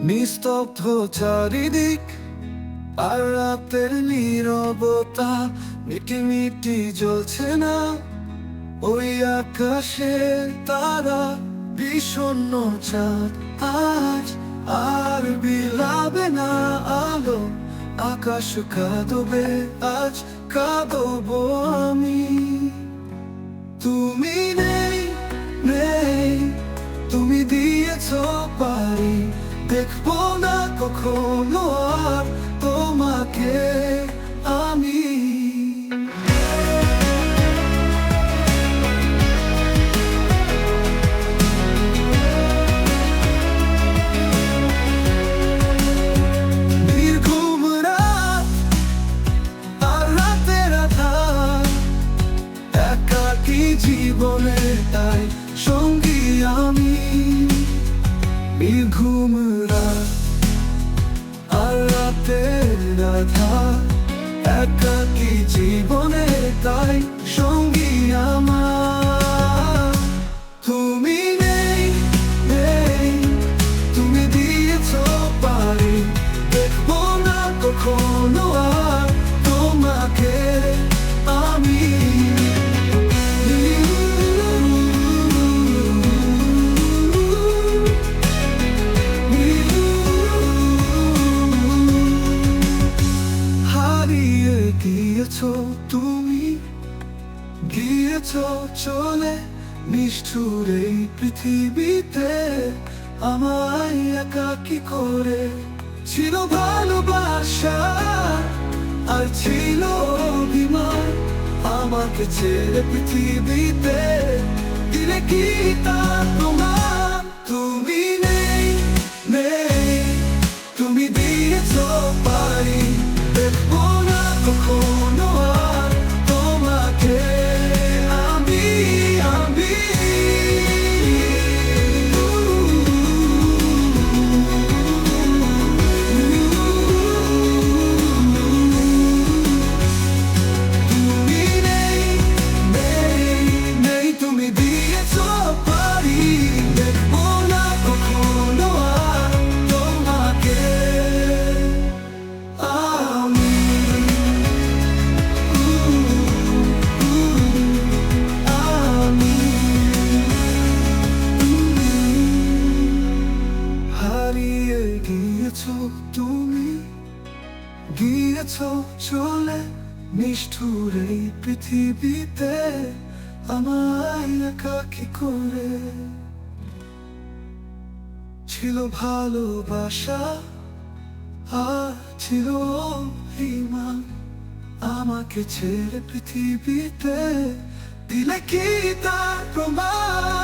নিস্তব্ধ চারিদিক, আর রাতের নীরবতা, মিটি মিটি জ্বলছে না ওই আকাশে তারা, বিষণ্ণ চাঁদ আজ আর বিলাবে না আলো। আকাশ কাঁদবে, আজ কাঁদবো আমি। তুমি নেই, নেই, তুমি দিয়েছ পারি, দেখবো না কখনো আর তোমাকে আমি। নির্ঘুম রাত আর রাতের আধার, একাকী জীবনে তাই সঙ্গী আমি। নির্ঘুম রাত আর রাতের আধার, একাকী জীবনে তাই সঙ্গী আমার। তুমি নেই, নেই, তুমি দিয়েছ পারি, দেখবো না কখনো আর তোমাকে আমি। হারিয়ে গিয়েছ তুমি, গিয়েছ চলে নিষ্ঠুর এই পৃথিবীতে, আমায় একাকী করে। ছিল ভালোবাসা আর ছিল অভিমান, আমাকে ছেড়ে পৃথিবীতে দিলে কি তার প্রমাণ? তুমি নেই, নেই, তুমি দিয়েছ পারি, দেখবো না কখনো আর তোমাকে আমি, আমি। তুমি নেই, নেই, নেই, তুমি দিয়েছ পারি, দেখবো না কখনো আর তোমাকে আমি। হারিয়ে গিয়েছ তুমি, গিয়েছ চলে নিষ্ঠুর এই পৃথিবীতে, আমায় একাকী করে। ছিল ভালোবাসা আর ছিল অভিমান, আমাকে ছেড়ে পৃথিবীতে দিলে কি তার প্রমাণ?